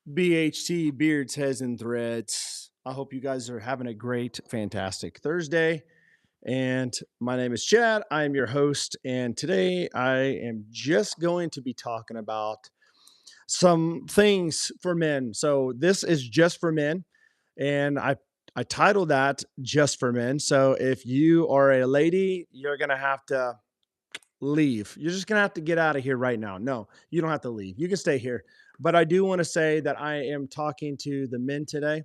BHT Beards, Heads, and Threads. I hope you guys are having a great, fantastic Thursday. And my name is Chad. I am your host. And today I am just going to be talking about some things for men. So this is just for men. And I titled that just for men. So if you are a lady, you're going to have to leave. You're just gonna have to get out of here right now. No, you don't have to leave. You can stay here. But I do want to say that I am talking to the men today.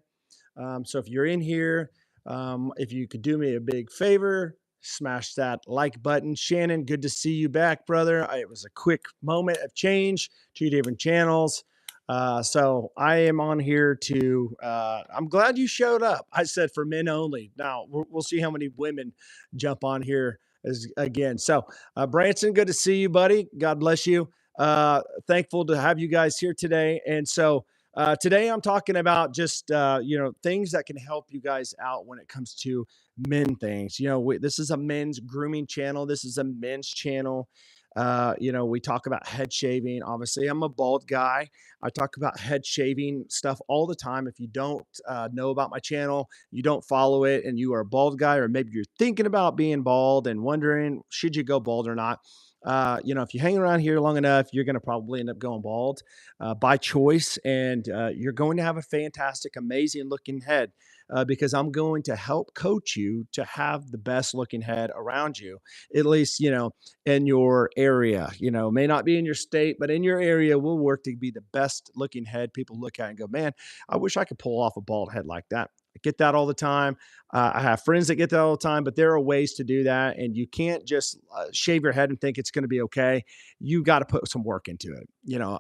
So if you're in here, if you could do me a big favor, smash that like button. Shannon, good to see you back, brother. It was a quick moment of change, two different channels. So I am on here to. I'm glad you showed up. I said for men only. Now we'll see how many women jump on here as again. So Branson, good to see you, buddy. God bless you. Thankful to have you guys here today. And so today I'm talking about just things that can help you guys out when it comes to men things. This is a men's grooming channel. This is a men's channel. We talk about head shaving. Obviously, I'm a bald guy. I talk about head shaving stuff all the time. If you don't know about my channel, you don't follow it, and you are a bald guy, or maybe you're thinking about being bald and wondering should you go bald or not. If you hang around here long enough, you're going to probably end up going bald by choice, and you're going to have a fantastic, amazing looking head because I'm going to help coach you to have the best looking head around you, at least, in your area. May not be in your state, but in your area, we'll work to be the best looking head people look at and go, man, I wish I could pull off a bald head like that. I get that all the time. I have friends that get that all the time, but there are ways to do that. And you can't just shave your head and think it's going to be okay. You got to put some work into it.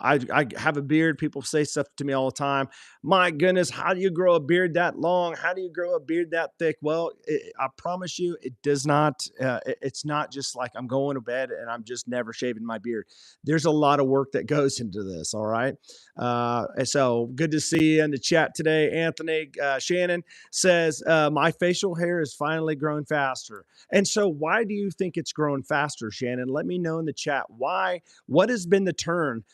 I have a beard. People say stuff to me all the time. My goodness, how do you grow a beard that long? How do you grow a beard that thick? Well, I promise you, it does not. It's not just like I'm going to bed and I'm just never shaving my beard. There's a lot of work that goes into this. All right. And so good to see you in the chat today. Anthony Shannon says, my facial hair is finally growing faster. And so, why do you think it's growing faster, Shannon? Let me know in the chat. Why? What has been the turn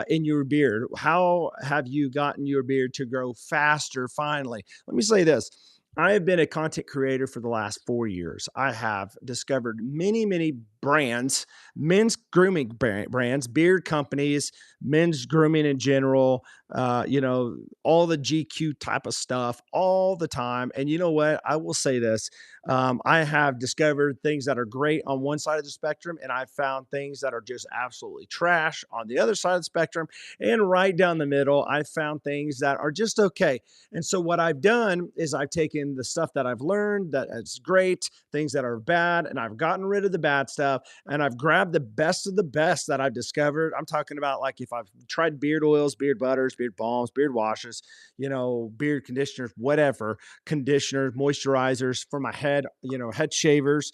in your beard? How have you gotten your beard to grow faster finally? Let me say this. I have been a content creator for the last 4 years. I have discovered many, many brands, men's grooming brands, beard companies, men's grooming in general, all the GQ type of stuff all the time. And you know what? I will say this. I have discovered things that are great on one side of the spectrum, and I've found things that are just absolutely trash on the other side of the spectrum. And right down the middle, I've found things that are just okay. And so what I've done is I've taken the stuff that I've learned that is great, things that are bad, and I've gotten rid of the bad stuff, and I've grabbed the best of the best that I've discovered. I'm talking about like if I've tried beard oils, beard butters, beard balms, beard washes, beard conditioners, whatever, conditioners, moisturizers for my head, head shavers,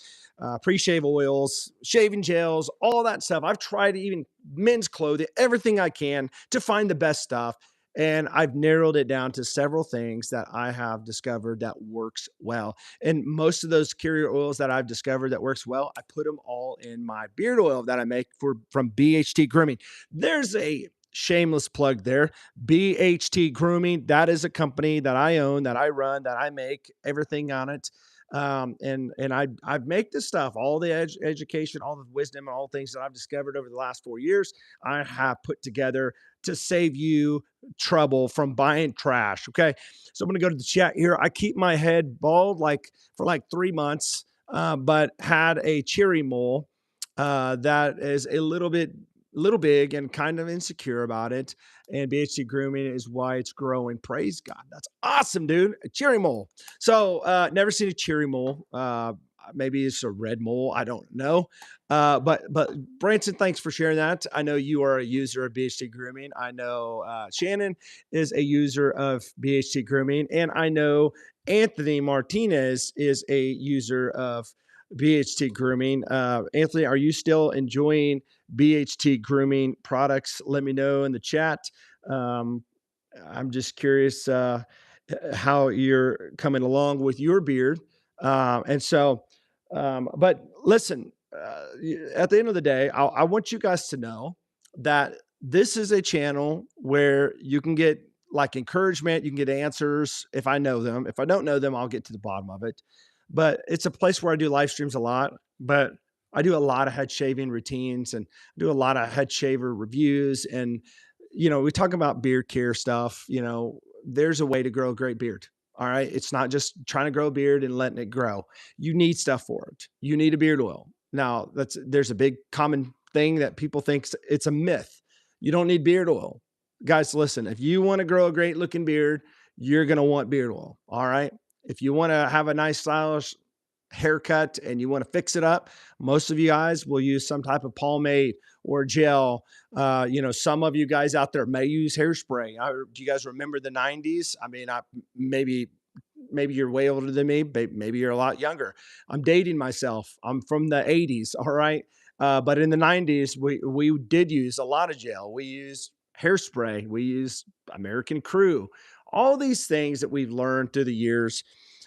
pre-shave oils, shaving gels, all that stuff. I've tried even men's clothing, everything I can to find the best stuff. And I've narrowed it down to several things that I have discovered that works well. And most of those carrier oils that I've discovered that works well, I put them all in my beard oil that I make from BHT Grooming. There's a shameless plug there. BHT Grooming, that is a company that I own, that I run, that I make everything on it. And I make this stuff, all the education, all the wisdom, and all the things that I've discovered over the last 4 years. I have put together to save you trouble from buying trash. Okay. So I'm going to go to the chat here. I keep my head bald for like 3 months, but had a cherry mole that is a little big and kind of insecure about it. And BHT grooming is why it's growing. Praise God. That's awesome, dude. A cherry mole. So never seen a cherry mole. Maybe it's a red mole. I don't know. But Branson, thanks for sharing that. I know you are a user of BHT Grooming. I know Shannon is a user of BHT Grooming, and I know Anthony Martinez is a user of BHT Grooming. Anthony, are you still enjoying BHT Grooming products? Let me know in the chat. Um, I'm just curious how you're coming along with your beard. But listen, at the end of the day, I want you guys to know that this is a channel where you can get like encouragement. You can get answers if I know them. If I don't know them, I'll get to the bottom of it. But it's a place where I do live streams a lot. But I do a lot of head shaving routines and do a lot of head shaver reviews. And, we talk about beard care stuff. There's a way to grow a great beard. All right. It's not just trying to grow a beard and letting it grow. You need stuff for it. You need a beard oil. Now, there's a big common thing that people think it's a myth. You don't need beard oil. Guys, listen, if you want to grow a great looking beard, you're going to want beard oil. All right. If you want to have a nice stylish haircut and you want to fix it up, most of you guys will use some type of pomade or gel. Some of you guys out there may use hairspray. Do you guys remember the 90s? I mean, maybe you're way older than me, but maybe you're a lot younger. I'm dating myself. I'm from the 80s. All right. But in the 90s, we did use a lot of gel. We used hairspray. We used American Crew. All these things that we've learned through the years.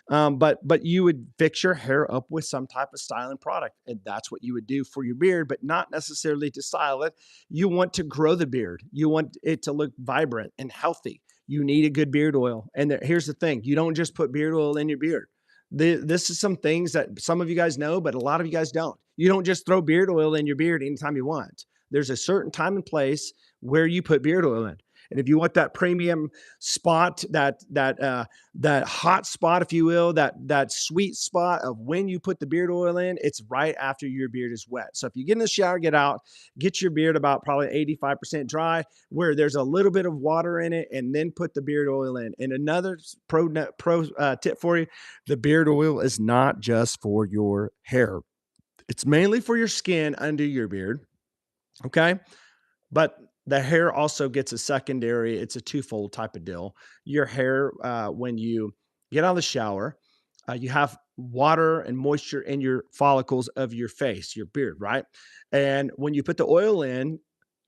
But you would fix your hair up with some type of styling product, and that's what you would do for your beard, but not necessarily to style it. You want to grow the beard. You want it to look vibrant and healthy. You need a good beard oil. And here's the thing: you don't just put beard oil in your beard. This is some things that some of you guys know, but a lot of you guys don't. You don't just throw beard oil in your beard anytime you want. There's a certain time and place where you put beard oil in. And if you want that premium spot, that hot spot, if you will, that sweet spot of when you put the beard oil in, it's right after your beard is wet. So if you get in the shower, get out, get your beard about probably 85% dry, where there's a little bit of water in it, and then put the beard oil in. And another pro tip for you: the beard oil is not just for your hair; it's mainly for your skin under your beard. Okay. But the hair also gets a secondary, it's a twofold type of deal. Your hair, when you get out of the shower, you have water and moisture in your follicles of your face, your beard, right? And when you put the oil in,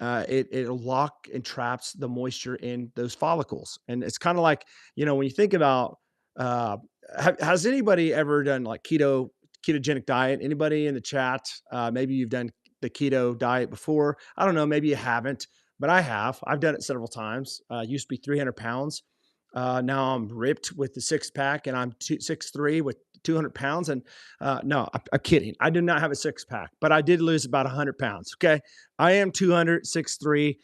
it'll lock and traps the moisture in those follicles. And it's kind of like, when you think about, uh, has anybody ever done like ketogenic diet? Anybody in the chat? Maybe you've done the keto diet before. I don't know, maybe you haven't, but I have. I've done it several times. Used to be 300 pounds. Now I'm ripped with the six pack, and I'm 6'3" with 200 pounds. And no, I'm kidding. I do not have a six pack, but I did lose about 100 pounds. Okay. I am 200, 6'3".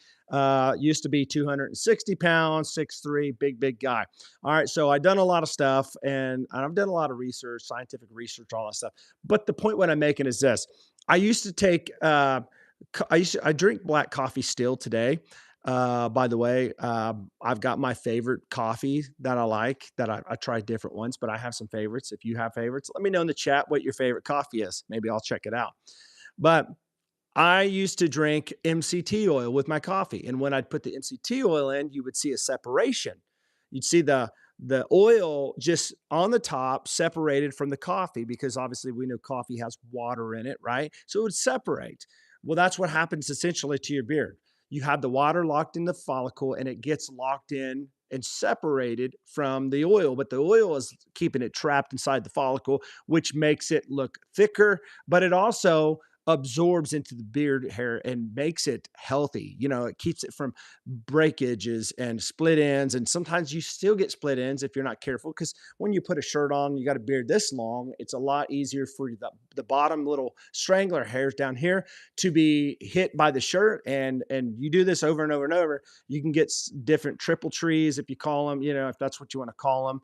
Used to be 260 pounds, 6'3", big guy. All right. So I've done a lot of stuff, and I've done a lot of research, scientific research, all that stuff. But the point what I'm making is this: I used to take, I drink black coffee still today. By the way, I've got my favorite coffee that I like. That I tried different ones, but I have some favorites. If you have favorites, let me know in the chat what your favorite coffee is. Maybe I'll check it out. But I used to drink MCT oil with my coffee, and when I'd put the MCT oil in, you would see a separation. You'd see the oil just on the top separated from the coffee, because obviously we know coffee has water in it, right? So it would separate. Well, that's what happens essentially to your beard. You have the water locked in the follicle, and it gets locked in and separated from the oil, but the oil is keeping it trapped inside the follicle, which makes it look thicker, but it also absorbs into the beard hair and makes it healthy. It keeps it from breakages and split ends. And sometimes you still get split ends if you're not careful, because when you put a shirt on, you got a beard this long, it's a lot easier for the bottom little strangler hairs down here to be hit by the shirt. And you do this over and over and over, you can get different triple trees, if you call them, if that's what you want to call them.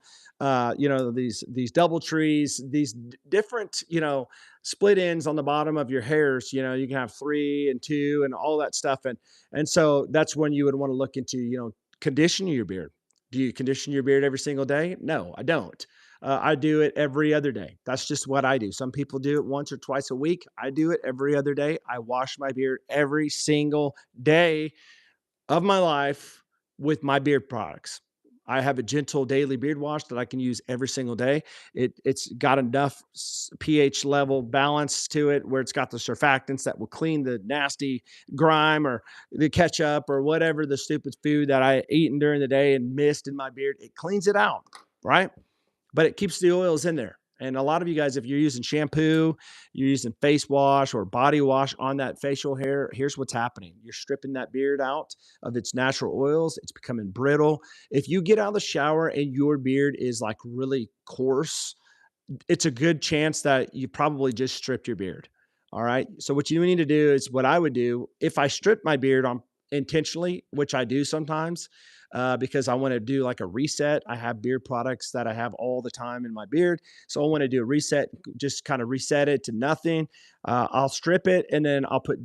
These double trees, these different, split ends on the bottom of your hairs. You can have 3 and 2 and all that stuff. And so that's when you would want to look into, conditioning your beard. Do you condition your beard every single day? No, I don't. I do it every other day. That's just what I do. Some people do it once or twice a week. I do it every other day. I wash my beard every single day of my life with my beard products. I have a gentle daily beard wash that I can use every single day. It's got enough pH level balance to it where it's got the surfactants that will clean the nasty grime or the ketchup or whatever the stupid food that I eaten during the day and missed in my beard. It cleans it out, right? But it keeps the oils in there. And a lot of you guys, if you're using shampoo, you're using face wash or body wash on that facial hair, here's what's happening. You're stripping that beard out of its natural oils. It's becoming brittle. If you get out of the shower and your beard is like really coarse, it's a good chance that you probably just stripped your beard. All right. So what you need to do is what I would do if I strip my beard on intentionally, which I do sometimes, because I want to do like a reset. I have beard products that I have all the time in my beard. So I want to do a reset, just kind of reset it to nothing. I'll strip it and then I'll put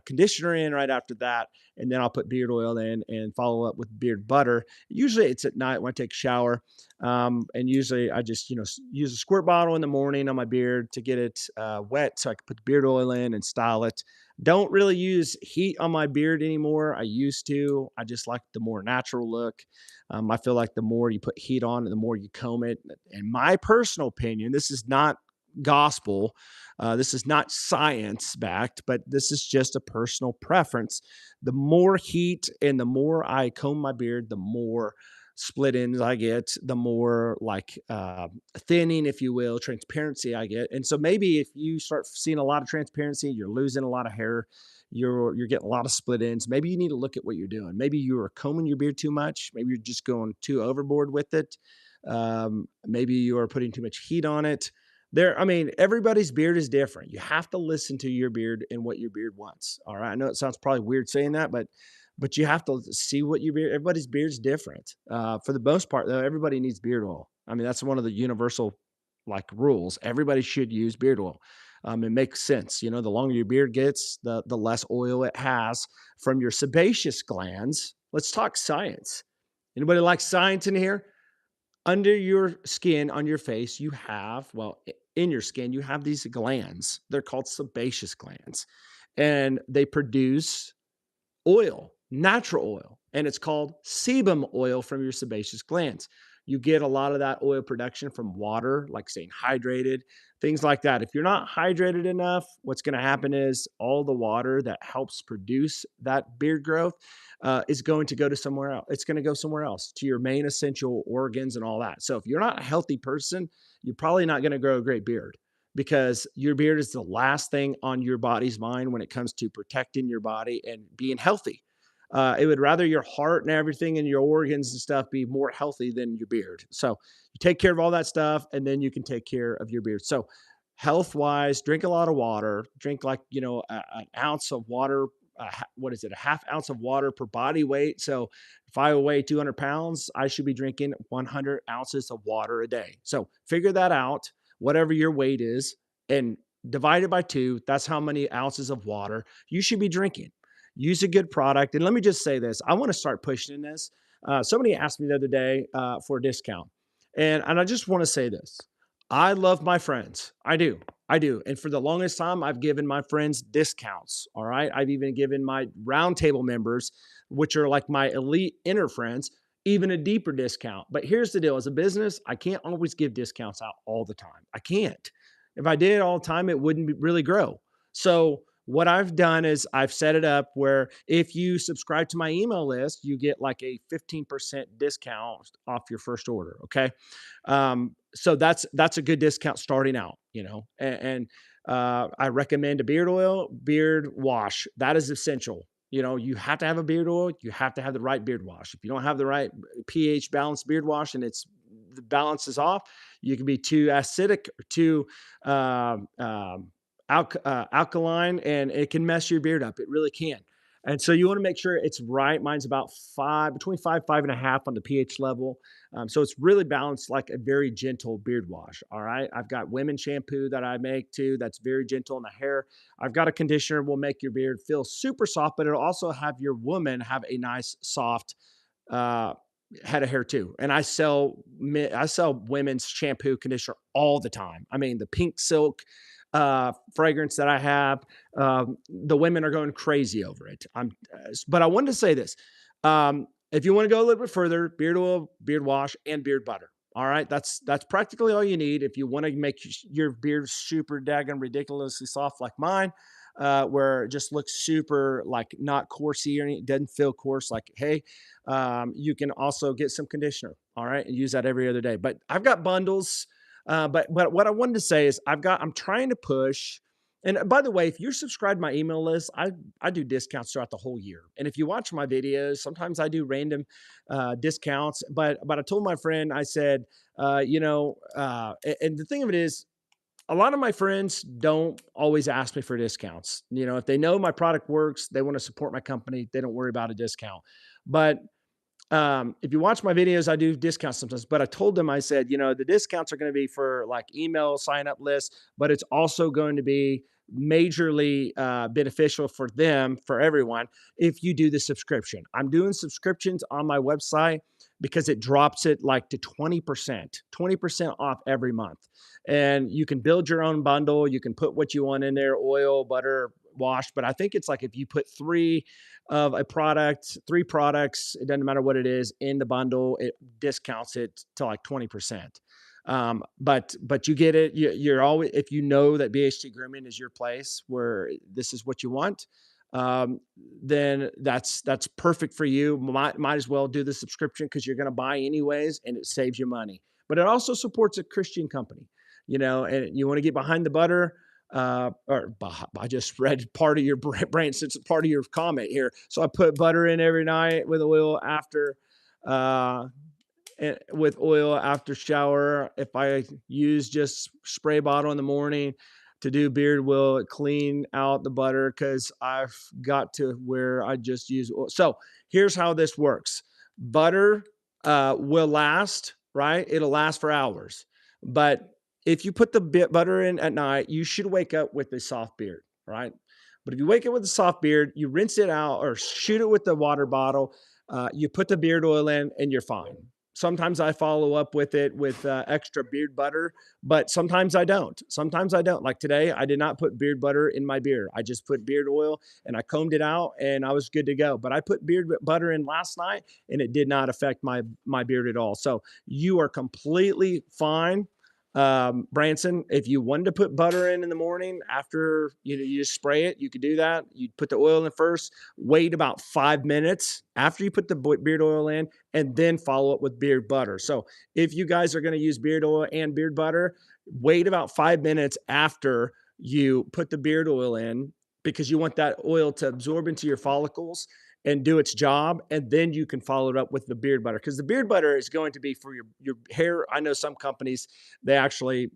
conditioner in right after that. And then I'll put beard oil in and follow up with beard butter. Usually it's at night when I take a shower. And usually I just, use a squirt bottle in the morning on my beard to get it wet so I can put the beard oil in and style it. Don't really use heat on my beard anymore. I used to. I just like the more natural look. I feel like the more you put heat on, the more you comb it. In my personal opinion, this is not gospel. This is not science backed, but this is just a personal preference. The more heat and the more I comb my beard, the more split ends I get, the more like thinning, if you will, transparency I get. And so maybe if you start seeing a lot of transparency, you're losing a lot of hair, you're getting a lot of split ends. Maybe you need to look at what you're doing. Maybe you are combing your beard too much. Maybe you're just going too overboard with it. Maybe you are putting too much heat on it. I mean, everybody's beard is different. You have to listen to your beard and what your beard wants. All right. I know it sounds probably weird saying that, but you have to see what your beard. Everybody's beard's different. For the most part, though, everybody needs beard oil. I mean, that's one of the universal like rules. Everybody should use beard oil. It makes sense. The longer your beard gets, the less oil it has from your sebaceous glands. Let's talk science. Anybody like science in here? Under your skin, on your face, you have, well, in your skin, you have these glands. They're called sebaceous glands, and they produce oil, natural oil, and it's called sebum oil from your sebaceous glands. You get a lot of that oil production from water, like staying hydrated, things like that. If you're not hydrated enough, what's going to happen is all the water that helps produce that beard growth is going to go to somewhere else. It's going to go somewhere else to your main essential organs and all that. So if you're not a healthy person, you're probably not going to grow a great beard because your beard is the last thing on your body's mind when it comes to protecting your body and being healthy. It would rather your heart and everything and your organs and stuff be more healthy than your beard. So you take care of all that stuff and then you can take care of your beard. So health wise, drink a lot of water, drink like, an ounce of water. What is it? A half ounce of water per body weight. So if I weigh 200 pounds, I should be drinking 100 ounces of water a day. So figure that out, whatever your weight is, and divide it by two. That's how many ounces of water you should be drinking. Use a good product. And let me just say this, I want to start pushing this. Somebody asked me the other day for a discount. And I just want to say this. I love my friends. I do. I do. And for the longest time, I've given my friends discounts. All right. I've even given my roundtable members, which are like my elite inner friends, even a deeper discount. But here's the deal, as a business, I can't always give discounts out all the time. I can't. If I did it all the time, it wouldn't really grow. So what I've done is I've set it up where if you subscribe to my email list, you get like a 15% discount off your first order. Okay. So that's a good discount starting out, and I recommend a beard oil, beard wash. That is essential. You have to have a beard oil. You have to have the right beard wash. If you don't have the right pH balanced beard wash and the balance is off, you can be too acidic or too alkaline, and it can mess your beard up. It really can. And so you want to make sure it's right. Mine's about between 5.5 on the pH level. So it's really balanced, like a very gentle beard wash. All right. I've got women's shampoo that I make too. That's very gentle on the hair. I've got a conditioner will make your beard feel super soft, but it'll also have your woman have a nice soft uh, head of hair too. And I sell women's shampoo conditioner all the time. I mean, the pink silk fragrance that I have, the women are going crazy over it. But I wanted to say this. If you want to go a little bit further, beard oil, beard wash, and beard butter. All right. That's practically all you need. If you want to make your beard super daggone ridiculously soft like mine, where it just looks super like not coursey or it doesn't feel coarse. Like, hey, you can also get some conditioner. All right. And use that every other day. But I've got bundles. But what I wanted to say is I'm trying to push. And by the way, if you're subscribed to my email list, I do discounts throughout the whole year. And if you watch my videos, sometimes I do random discounts. But I told my friend, I said, and the thing of it is, a lot of my friends don't always ask me for discounts. If they know my product works, they want to support my company, they don't worry about a discount. But if you watch my videos, I do discounts sometimes, but I told them, I said, the discounts are going to be for like email sign up lists, but it's also going to be majorly beneficial for them, for everyone, if you do the subscription. I'm doing subscriptions on my website because it drops it like to 20% off every month. And you can build your own bundle. You can put what you want in there, oil, butter, wash. But I think it's like if you put three products, it doesn't matter what it is, in the bundle, it discounts it to like 20%. But you get it. You're always, if you know that BHT Grooming is your place where this is what you want, then that's perfect for you. Might as well do the subscription because you're going to buy anyways, and it saves you money. But it also supports a Christian company, and you want to get behind the butter. I just read part of your brain since it's part of your comment here. So I put butter in every night with oil after, shower. If I use just spray bottle in the morning to do beard, will it clean out the butter? Because I've got to where I just use oil. So here's how this works. Butter will last, right? It'll last for hours. But if you put the butter in at night, you should wake up with a soft beard, right? But if you wake up with a soft beard, you rinse it out or shoot it with the water bottle. You put the beard oil in, and you're fine. Sometimes I follow up with it with extra beard butter, but sometimes I don't. Sometimes I don't. Like today, I did not put beard butter in my beard. I just put beard oil, and I combed it out, and I was good to go. But I put beard butter in last night, and it did not affect my beard at all. So you are completely fine. Branson, if you wanted to put butter in the morning after you just spray it, you could do that. You put the oil in first, wait about 5 minutes after you put the beard oil in, and then follow up with beard butter. So if you guys are going to use beard oil and beard butter, wait about 5 minutes after you put the beard oil in, because you want that oil to absorb into your follicles and do its job, and then you can follow it up with the beard butter, because the beard butter is going to be for your hair. I know some companies, they actually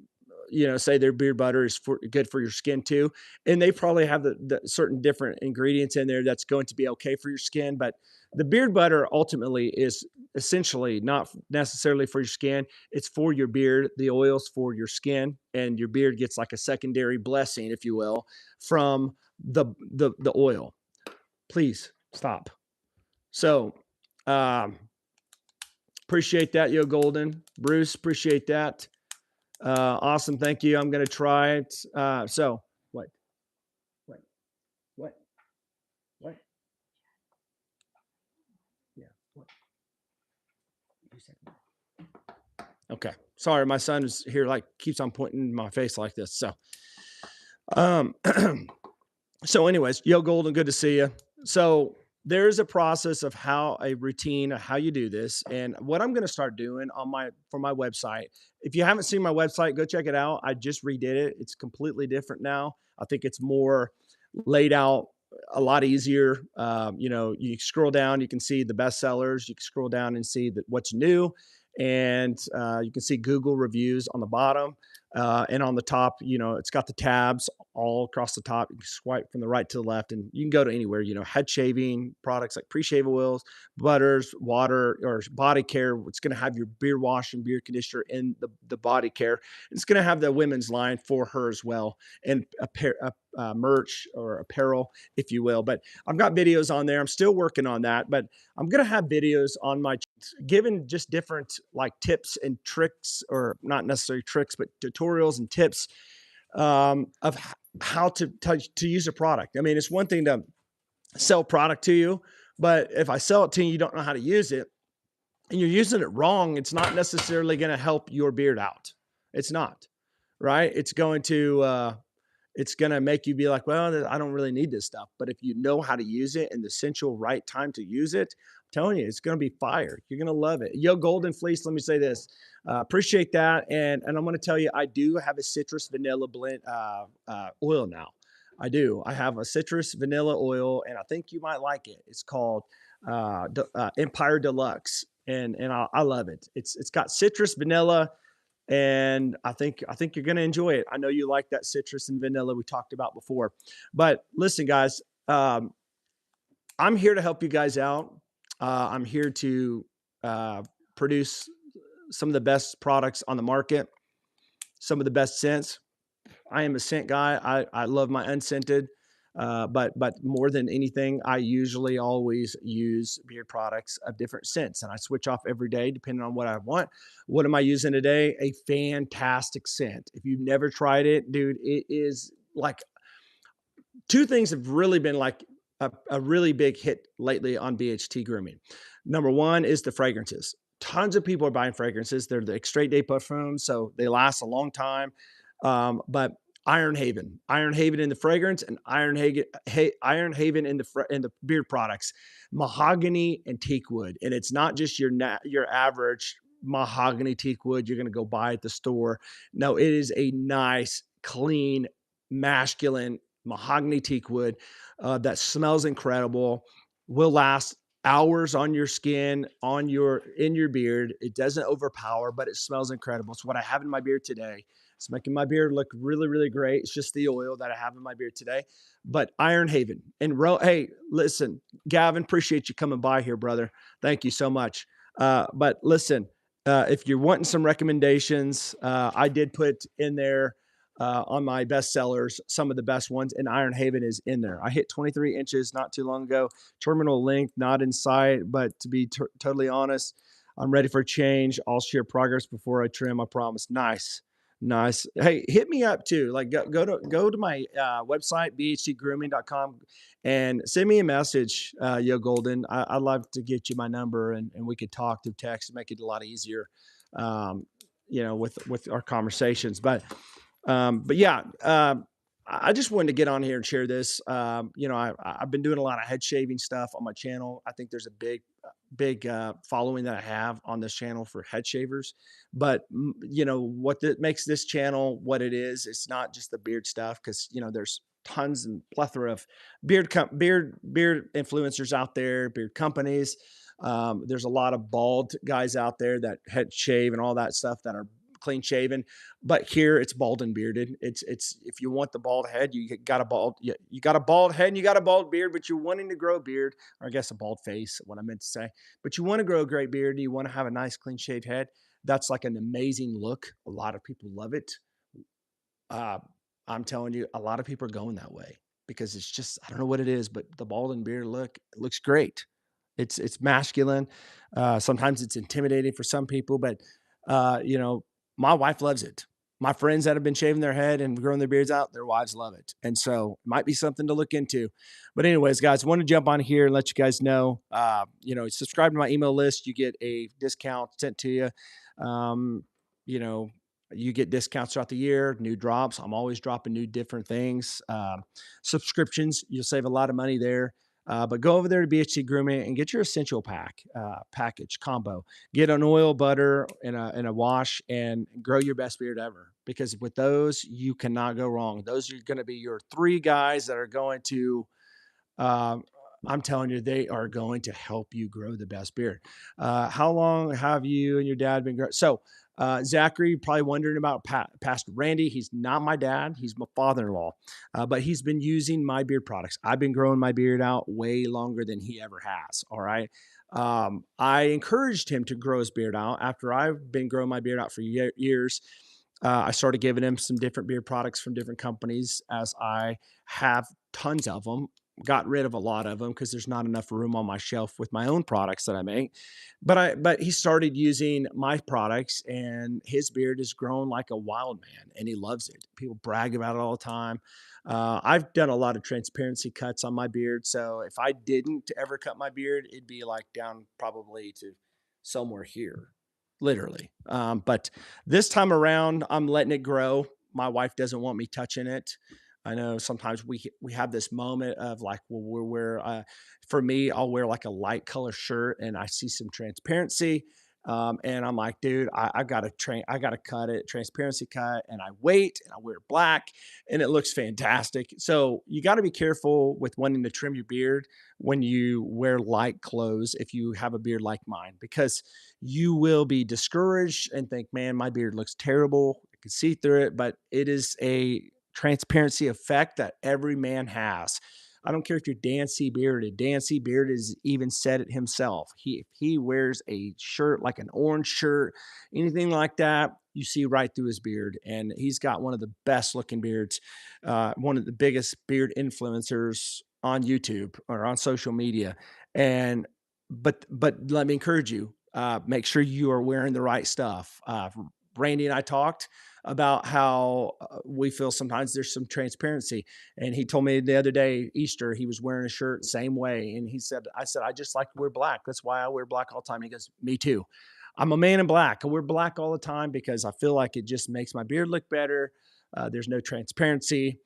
say their beard butter is good for your skin too, and they probably have the certain different ingredients in there that's going to be okay for your skin. But the beard butter ultimately is essentially not necessarily for your skin. It's for your beard. The oil's for your skin, and your beard gets like a secondary blessing, if you will, from the oil. Please stop. So, appreciate that, Yo Golden. Bruce, appreciate that. Awesome. Thank you. I'm going to try it. So what? What? Yeah. What? You said what? Okay. Sorry. My son is here, like keeps on pointing in my face like this. So, um, so anyways, Yo Golden, good to see you. So there is a process of a routine of how you do this. And what I'm going to start doing for my website, if you haven't seen my website, go check it out. I just redid it. It's completely different now. I think it's more laid out, a lot easier. You scroll down, you can see the best sellers. You can scroll down and see what's new. And you can see Google reviews on the bottom. And on the top, it's got the tabs all across the top. You can swipe from the right to the left, and you can go to anywhere. Head shaving products like pre-shave oils, butters, water, or body care. It's going to have your beard wash and beard conditioner in the body care. It's going to have the women's line for her as well, and merch or apparel, if you will. But I've got videos on there. I'm still working on that, but I'm going to have videos on my given just different like tips and tricks, or not necessarily tricks, but tutorials and tips of how to use a product. I mean, it's one thing to sell product to you, but if I sell it to you, you don't know how to use it, and you're using it wrong, it's not necessarily going to help your beard out. It's not, right? It's going to make you be like, well, I don't really need this stuff. But if you know how to use it and the essential right time to use it, Telling you, it's going to be fire. You're going to love it. Yo, Golden Fleece, let me say this. Appreciate that. And I'm going to tell you, I do have a citrus vanilla blend oil now. I do. I have a citrus vanilla oil, and I think you might like it. It's called Empire Deluxe, and I love it. It's got citrus vanilla, and I think you're going to enjoy it. I know you like that citrus and vanilla we talked about before. But listen, guys, I'm here to help you guys out. I'm here to uh, produce some of the best products on the market, some of the best scents. I am a scent guy. I love my unscented, but more than anything, I usually always use beard products of different scents, and I switch off every day depending on what I want. What am I using today? A fantastic scent. If you've never tried it, dude, it is like two things have really been like a really big hit lately on BHT Grooming. Number one is the fragrances. Tons of people are buying fragrances. They're the straight day parfums, so they last a long time. But Iron Haven in the fragrance, and Iron Haven in the beard products, mahogany and teak wood, and it's not just your average mahogany teak wood you're going to go buy at the store. No, it is a nice, clean, masculine mahogany teak wood that smells incredible, will last hours on your skin, on your in your beard. It doesn't overpower, but it smells incredible. It's what I have in my beard today. It's making my beard look really, really great. It's just the oil that I have in my beard today. But Iron Haven and hey, listen, Gavin, appreciate you coming by here, brother. Thank you so much. But listen, if you're wanting some recommendations, I did put in there on my best sellers, some of the best ones, and Iron Haven is in there. I hit 23 inches not too long ago. Terminal length, not in sight, but to be totally honest, I'm ready for a change. I'll share progress before I trim. I promise. Nice. Nice. Hey, hit me up too. Like go to my website, bhtgrooming.com, and send me a message, Yo Golden. I'd love to get you my number, and we could talk through text and make it a lot easier, um, with our conversations. But yeah, I just wanted to get on here and share this. I've been doing a lot of head shaving stuff on my channel. I think there's a big following that I have on this channel for head shavers. But what makes this channel what it is, it's not just the beard stuff, because there's tons and plethora of beard influencers out there, beard companies. There's a lot of bald guys out there that head shave and all that stuff that are clean shaven, but here it's bald and bearded. It's if you want the bald head, you got a you got a bald head and you got a bald beard, but you're wanting to grow a beard, or I guess a bald face, what I meant to say. But you want to grow a great beard and you want to have a nice clean shaved head. That's like an amazing look. A lot of people love it. Uh, I'm telling you, a lot of people are going that way because it's just, I don't know what it is, but the bald and beard look, it looks great. It's masculine. Sometimes it's intimidating for some people, but uh, you know, my wife loves it. My friends that have been shaving their head and growing their beards out, their wives love it. And so it might be something to look into. But anyways, guys, I want to jump on here and let you guys know, subscribe to my email list. You get a discount sent to you. Um, you know, you get discounts throughout the year, new drops. I'm always dropping new different things. Subscriptions, you'll save a lot of money there. But go over there to BHT Grooming and get your essential package combo. Get an oil, butter, and a wash, and grow your best beard ever. Because with those, you cannot go wrong. Those are going to be your three guys that are going to um, I'm telling you, they are going to help you grow the best beard. How long have you and your dad been growing? So, Zachary, probably wondering about Pastor Randy. He's not my dad. He's my father-in-law, but he's been using my beard products. I've been growing my beard out way longer than he ever has. All right. I encouraged him to grow his beard out after I've been growing my beard out for years. I started giving him some different beard products from different companies, as I have tons of them. Got rid of a lot of them because there's not enough room on my shelf with my own products that I make. But he started using my products, and his beard has grown like a wild man, and he loves it. People brag about it all the time. I've done a lot of transparency cuts on my beard, so if I didn't ever cut my beard, it'd be like down probably to somewhere here, literally. But this time around, I'm letting it grow. My wife doesn't want me touching it. I know sometimes we have this moment of like, well, for me, I'll wear like a light color shirt and I see some transparency. And I'm like, dude, I gotta cut it, transparency cut, and I wait and I wear black and it looks fantastic. So you got to be careful with wanting to trim your beard when you wear light clothes if you have a beard like mine, because you will be discouraged and think, man, my beard looks terrible. I can see through it, but it is a transparency effect that every man has. I don't care if you're Dan C. Bearded. Dan C. Bearded has even said it himself. If he wears a shirt like an orange shirt, anything like that, you see right through his beard. And he's got one of the best looking beards, one of the biggest beard influencers on YouTube or on social media. And but let me encourage you, make sure you are wearing the right stuff. Randy and I talked about how we feel sometimes there's some transparency. And he told me the other day, Easter, he was wearing a shirt same way. And he said, I said, I just like to wear black. That's why I wear black all the time. He goes, me too. I'm a man in black. I wear black all the time because I feel like it just makes my beard look better. There's no transparency.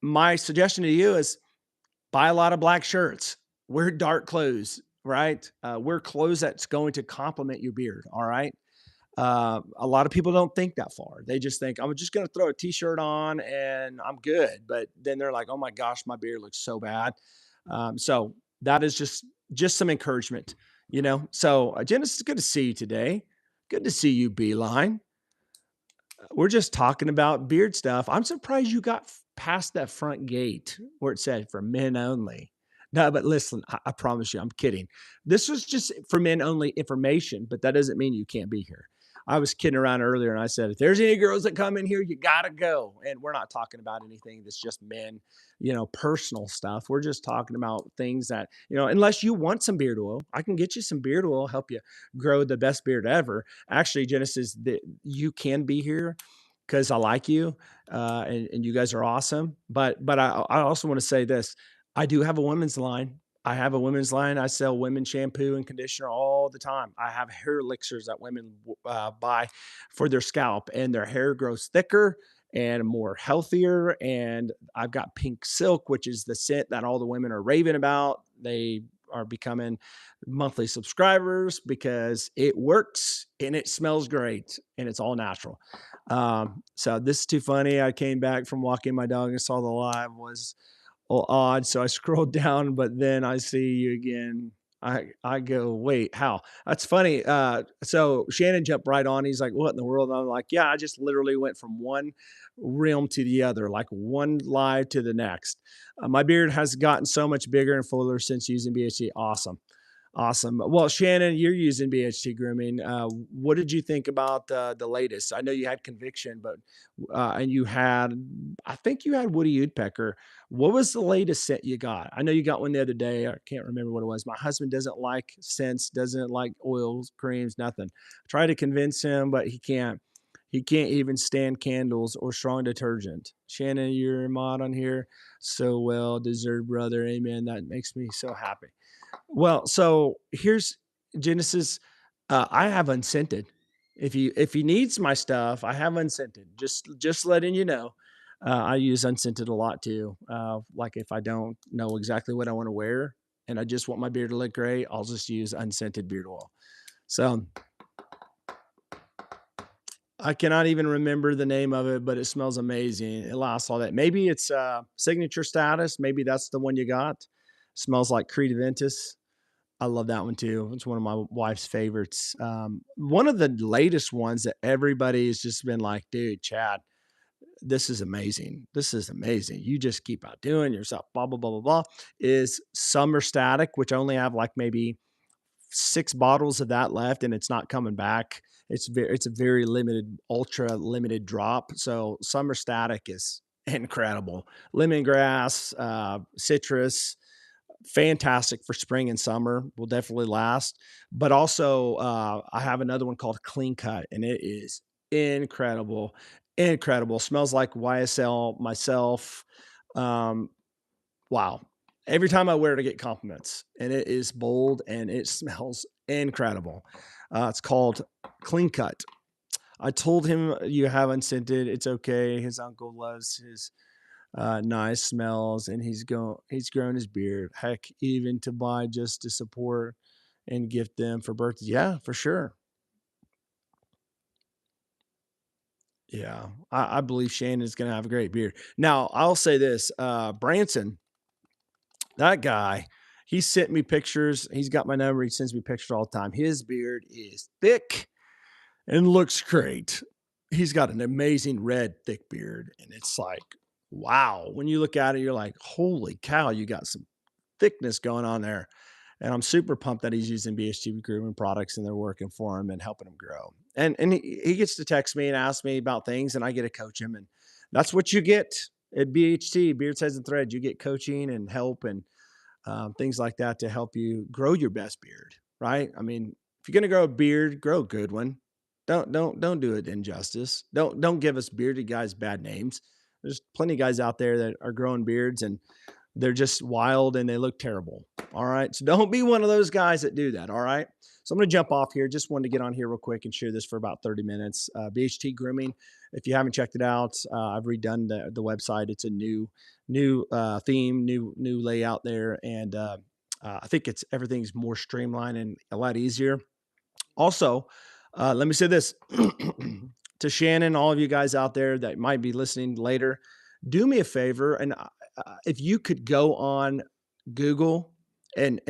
My suggestion to you is buy a lot of black shirts, wear dark clothes, right? Wear clothes that's going to complement your beard. All right. A lot of people don't think that far. They just think I'm just going to throw a t-shirt on and I'm good. But then they're like, oh my gosh, my beard looks so bad. So that is just some encouragement, you know. So Jen, it's good to see you today. Good to see you, Beeline. We're just talking about beard stuff. I'm surprised you got past that front gate where it said for men only. No, but listen, I promise you, I'm kidding. This was just for men only information, but that doesn't mean you can't be here. I was kidding around earlier and I said, if there's any girls that come in here, you got to go. And we're not talking about anything that's just men, personal stuff. We're just talking about things that, unless you want some beard oil, I can get you some beard oil, help you grow the best beard ever. Actually, Genesis, that you can be here because I like you, and you guys are awesome. But I also want to say this: I do have a women's line. I have a women's line. I sell women's shampoo and conditioner all the time. I have hair elixirs that women buy for their scalp, and their hair grows thicker and more healthier. And I've got pink silk, which is the scent that all the women are raving about. They are becoming monthly subscribers because it works and it smells great and it's all natural. So this is too funny. I came back from walking my dog and saw the live was odd. So I scrolled down, but then I see you again. I go, wait, how? That's funny. So Shannon jumped right on. He's like, what in the world? And I'm like, yeah, I just literally went from one realm to the other, like one live to the next. My beard has gotten so much bigger and fuller since using BHT. Awesome. Awesome. Well, Shannon, you're using BHT Grooming. What did you think about the latest? I know you had Conviction, but and I think you had Woody Woodpecker. What was the latest scent you got? I know you got one the other day. I can't remember what it was. My husband doesn't like scents, doesn't like oils, creams, nothing. Try to convince him, but he can't. He can't even stand candles or strong detergent. Shannon, you're a mod on here. So well deserved, brother. Amen. That makes me so happy. Well, so here's Genesis. I have unscented. If he needs my stuff, I have unscented. Just letting you know. I use unscented a lot too. Like if I don't know exactly what I want to wear and I just want my beard to look great, I'll just use unscented beard oil. So I cannot even remember the name of it, but it smells amazing. It lasts all that. Maybe it's signature status. Maybe that's the one you got. Smells like Credaventus. I love that one too. It's one of my wife's favorites. One of the latest ones that everybody has just been like, dude, Chad, this is amazing. This is amazing. You just keep out doing yourself, blah, blah, blah, blah, blah, is Summer Static, which I only have like maybe 6 bottles of that left and it's not coming back. It's a very limited, ultra limited drop. So Summer Static is incredible. Lemongrass, citrus, fantastic for spring and summer, will definitely last. But also, I have another one called Clean Cut, and it is incredible, incredible. Smells like YSL myself. Um, wow. Every time I wear it, I get compliments, and it is bold and it smells incredible. It's called Clean Cut. I told him you haven't sent it. It's okay. His uncle loves his nice smells, and he's grown his beard. Heck, even to buy just to support and gift them for birthdays. Yeah, for sure. Yeah, I believe Shannon's gonna have a great beard. Now, I'll say this, Branson, that guy, he sent me pictures. He's got my number. He sends me pictures all the time. His beard is thick and looks great. He's got an amazing red, thick beard, and it's like, wow. When you look at it, you're like, holy cow, you got some thickness going on there. And I'm super pumped that he's using BHT Grooming products and they're working for him and helping him grow. And he gets to text me and ask me about things, and I get to coach him. And that's what you get at BHT, Beards, Heads, and Threads. You get coaching and help and things like that to help you grow your best beard, right? I mean, if you're gonna grow a beard, grow a good one. Don't do it injustice. Don't give us bearded guys bad names. There's plenty of guys out there that are growing beards and they're just wild and they look terrible. All right. So don't be one of those guys that do that. All right. So I'm going to jump off here. Just wanted to get on here real quick and share this for about 30 minutes. BHT Grooming. If you haven't checked it out, I've redone the website. It's a new theme, new layout there, and I think it's everything's more streamlined and a lot easier. Also, let me say this to Shannon, all of you guys out there that might be listening later, do me a favor, and if you could go on Google and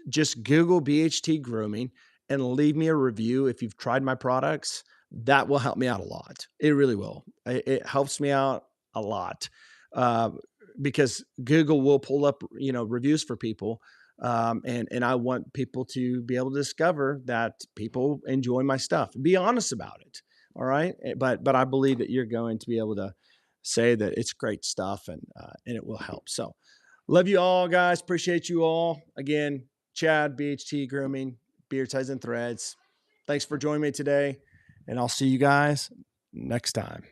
just Google BHT Grooming and leave me a review if you've tried my products, that will help me out a lot. It really will. It helps me out a lot uh, because Google will pull up, reviews for people, and I want people to be able to discover that people enjoy my stuff. Be honest about it. All right, but I believe that you're going to be able to say that it's great stuff and it will help. So love you all, guys. Appreciate you all. Again, Chad, BHT Grooming, Beard Ties and Threads. Thanks for joining me today, and I'll see you guys next time.